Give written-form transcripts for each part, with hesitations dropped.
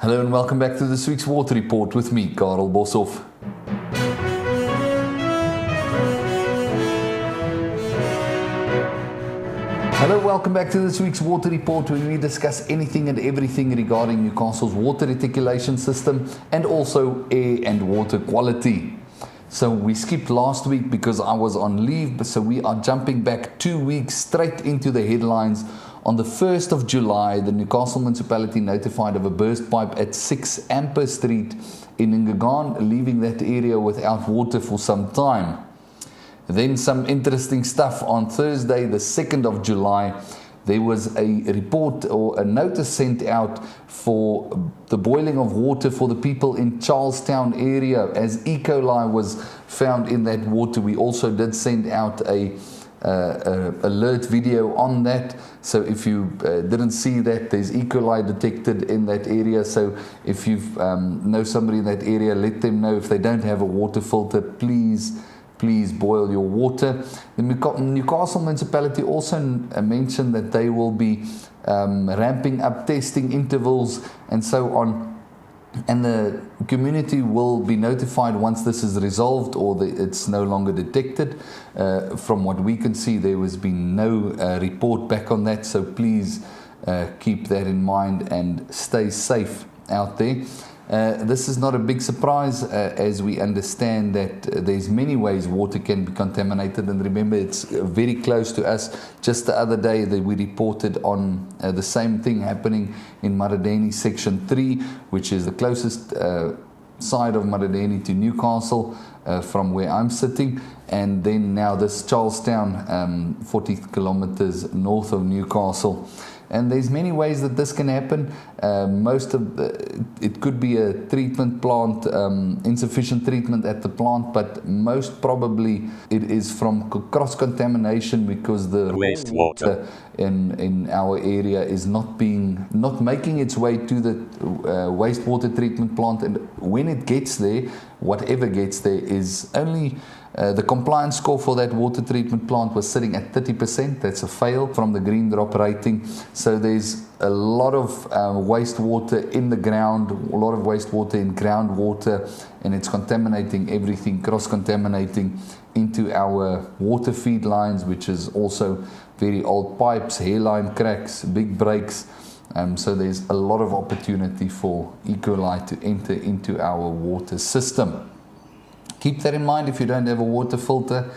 Hello and welcome back to this week's Water Report with me, Carel. Hello, welcome back to this week's Water Report, where we discuss anything and everything regarding Newcastle's water reticulation system and also air and water quality. So we skipped last week because I was on leave, so we are jumping back 2 weeks straight into the headlines. On the 1st of July, the Newcastle municipality notified of a burst pipe at 6 Amper Street in Newcastle, leaving that area without water for some time. Then some interesting stuff. On Thursday, the 2nd of July, there was a report or a notice sent out for the boiling of water for the people in Charlestown area as E. coli was found in that water. We also did send out a alert video on that, so if you didn't see that, there's E. coli detected in that area. So if you know somebody in that area, let them know. If they don't have a water filter, please boil your water. The Newcastle municipality also mentioned that they will be ramping up testing intervals and so on, and the community will be notified once this is resolved or it's no longer detected. From what we can see, there has been no report back on that, so please keep that in mind and stay safe out there. This is not a big surprise, as we understand that there's many ways water can be contaminated, and remember, it's very close to us. Just the other day that we reported on the same thing happening in Maradeni Section 3, which is the closest side of Maradeni to Newcastle from where I'm sitting, and then now this Charlestown, 40 kilometers north of Newcastle. And there's many ways that this can happen. It could be a treatment plant, insufficient treatment at the plant, but most probably it is from cross-contamination, because the wastewater in our area is not making its way to the wastewater treatment plant. And when it gets there, whatever gets there is only the compliance score for that water treatment plant was sitting at 30%. That's a fail from the green drop rating. So there's a lot of wastewater in the ground, a lot of wastewater in groundwater, and it's contaminating everything, cross-contaminating into our water feed lines, which is also very old pipes, hairline cracks, big breaks. So there's a lot of opportunity for E. coli to enter into our water system. Keep that in mind. If you don't have a water filter,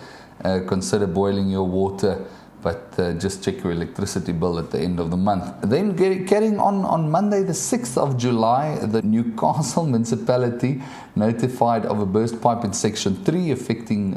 consider boiling your water, but just check your electricity bill at the end of the month. Then carrying on Monday the 6th of July, the Newcastle municipality notified of a burst pipe in Section 3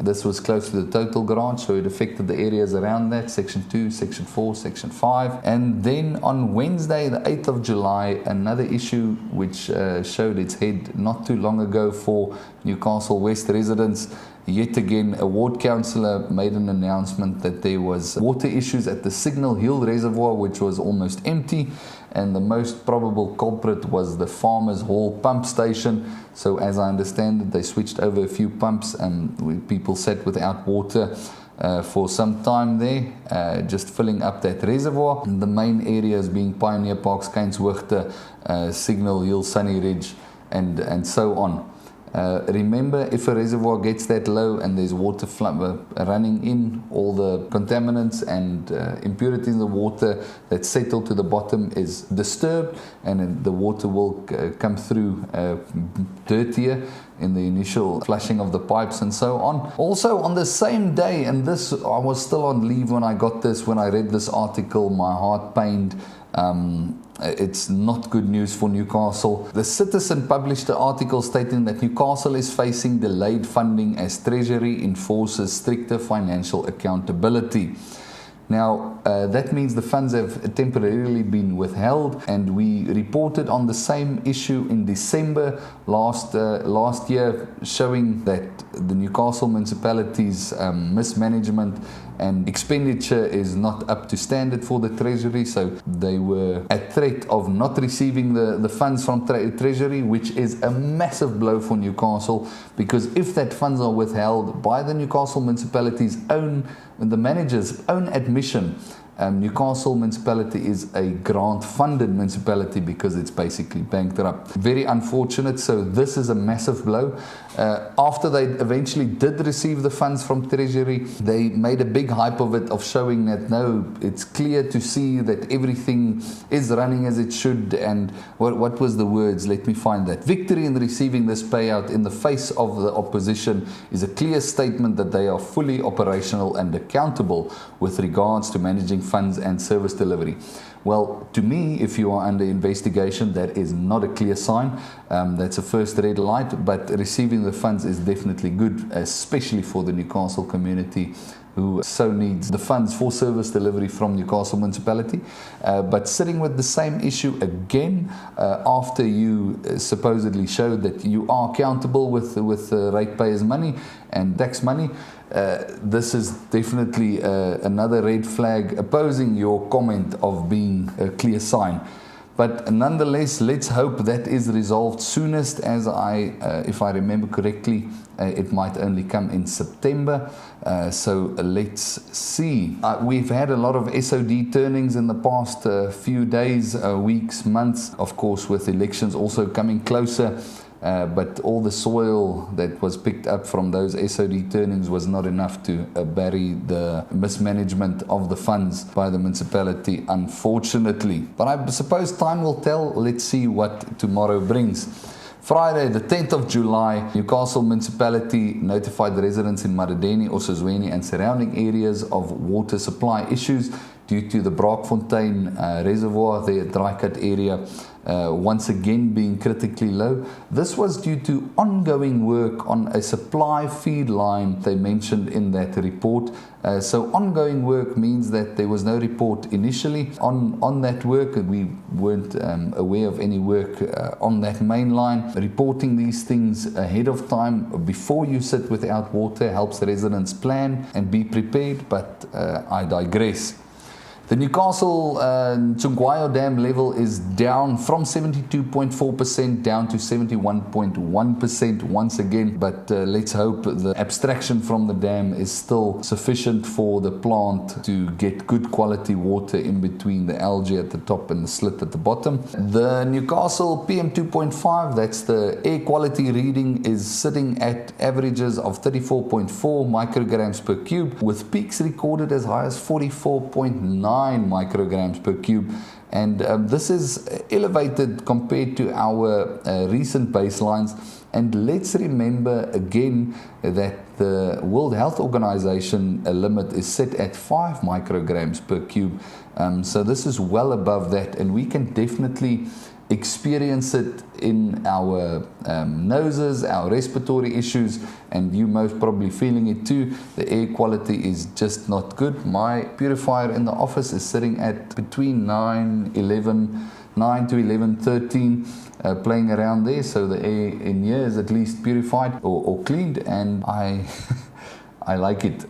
this was close to the total garage, so it affected the areas around that, Section 2, Section 4, Section 5. And then on Wednesday the 8th of July, another issue which showed its head not too long ago for Newcastle West residents. Yet again, a ward councillor made an announcement that there was water issues at the Signal Hill Reservoir, which was almost empty, and the most probable culprit was the Farmers Hall pump station. So as I understand it, they switched over a few pumps, and people sat without water for some time there, just filling up that reservoir. And the main areas being Pioneer Park, Skynshoogte, Signal Hill, Sunny Ridge, and so on. Remember, if a reservoir gets that low and there's water running in, all the contaminants and impurities in the water that settle to the bottom is disturbed, and the water will come through dirtier in the initial flushing of the pipes and so on. Also on the same day, and this, I was still on leave when I read this article, my heart pained. It's not good news for Newcastle. The Citizen published an article stating that Newcastle is facing delayed funding as Treasury enforces stricter financial accountability. Now, that means the funds have temporarily been withheld, and we reported on the same issue in December last year, showing that the Newcastle municipality's mismanagement and expenditure is not up to standard for the Treasury, so they were at threat of not receiving the funds from Treasury, which is a massive blow for Newcastle, because if that funds are withheld by the Newcastle municipality's the manager's own admission, Newcastle municipality is a grant-funded municipality because it's basically bankrupt. Very unfortunate. So this is a massive blow. After they eventually did receive the funds from Treasury, they made a big hype of it, of showing that no, it's clear to see that everything is running as it should. And what was the words? Let me find that. Victory in receiving this payout in the face of the opposition is a clear statement that they are fully operational and accountable with regards to managing funds and service delivery. Well, to me, if you are under investigation, that is not a clear sign. That's a first red light, but receiving the funds is definitely good, especially for the Newcastle community who so needs the funds for service delivery from Newcastle municipality. But sitting with the same issue again, after you supposedly showed that you are accountable with ratepayers' money and tax money, this is definitely another red flag opposing your comment of being a clear sign. But nonetheless, let's hope that is resolved soonest, as if I remember correctly, it might only come in September. So let's see. We've had a lot of SOD turnings in the past few days, weeks, months, of course, with elections also coming closer. But all the soil that was picked up from those SOD turnings was not enough to bury the mismanagement of the funds by the municipality, unfortunately. But I suppose time will tell. Let's see what tomorrow brings. Friday, the 10th of July, Newcastle Municipality notified the residents in Madadeni, Osozweni and surrounding areas of water supply issues due to the Braakfontein Reservoir, the dry cut area, once again being critically low. This was due to ongoing work on a supply feed line they mentioned in that report. So ongoing work means that there was no report initially on that work. We weren't aware of any work on that main line. Reporting these things ahead of time before you sit without water helps residents plan and be prepared, but I digress. The Newcastle Tsungwayo Dam level is down from 72.4% down to 71.1% once again, but let's hope the abstraction from the dam is still sufficient for the plant to get good quality water in between the algae at the top and the slit at the bottom. The Newcastle PM2.5, that's the air quality reading, is sitting at averages of 34.4 micrograms per cube, with peaks recorded as high as 44.9 micrograms per cube, and this is elevated compared to our recent baselines. And let's remember again that the World Health Organization limit is set at 5 micrograms per cube, so this is well above that, and we can definitely experience it in our noses, our respiratory issues, and you most probably feeling it too. The air quality is just not good. My purifier in the office is sitting at between 9 to 11, 13, playing around there, so the air in here is at least purified or cleaned, and I like it.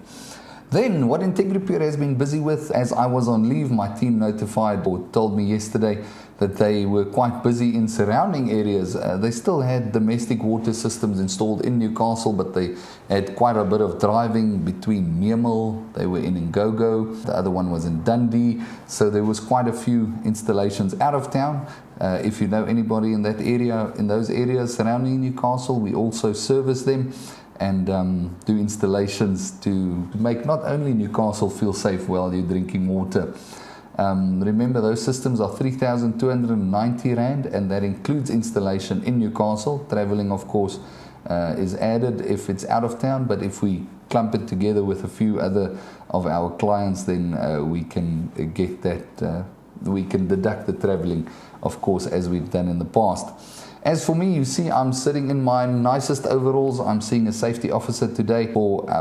Then, what INTEGRIPURE has been busy with, as I was on leave, my team notified or told me yesterday that they were quite busy in surrounding areas. They still had domestic water systems installed in Newcastle, but they had quite a bit of driving between Meermal, they were in Ngogo, the other one was in Dundee, so there was quite a few installations out of town. If you know anybody in that area, in those areas surrounding Newcastle, we also service them and do installations to make not only Newcastle feel safe while you're drinking water. Remember, those systems are 3,290 Rand, and that includes installation in Newcastle. Travelling, of course, is added if it's out of town, but if we clump it together with a few other of our clients, then we can get that, we can deduct the travelling, of course, as we've done in the past. As for me, you see, I'm sitting in my nicest overalls. I'm seeing a safety officer today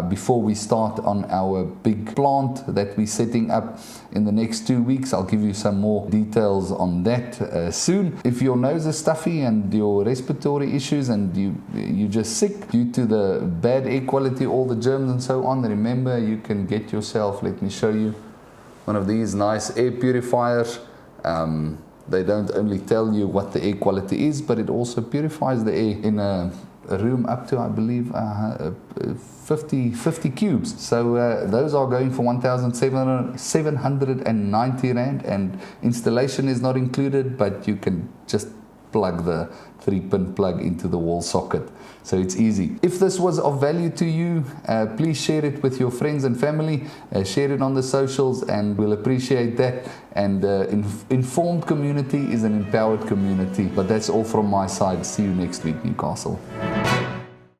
before we start on our big plant that we're setting up in the next 2 weeks. I'll give you some more details on that soon. If your nose is stuffy and your respiratory issues and you're just sick due to the bad air quality, all the germs and so on, remember, you can get yourself, let me show you, one of these nice air purifiers. They don't only tell you what the air quality is, but it also purifies the air in a room up to, I believe, 50 cubes. So those are going for 1,790 Rand, and installation is not included, but you can just plug the 3-pin plug into the wall socket. So it's easy. If this was of value to you, please share it with your friends and family. Share it on the socials, and we'll appreciate that. And informed community is an empowered community. But that's all from my side. See you next week, Newcastle.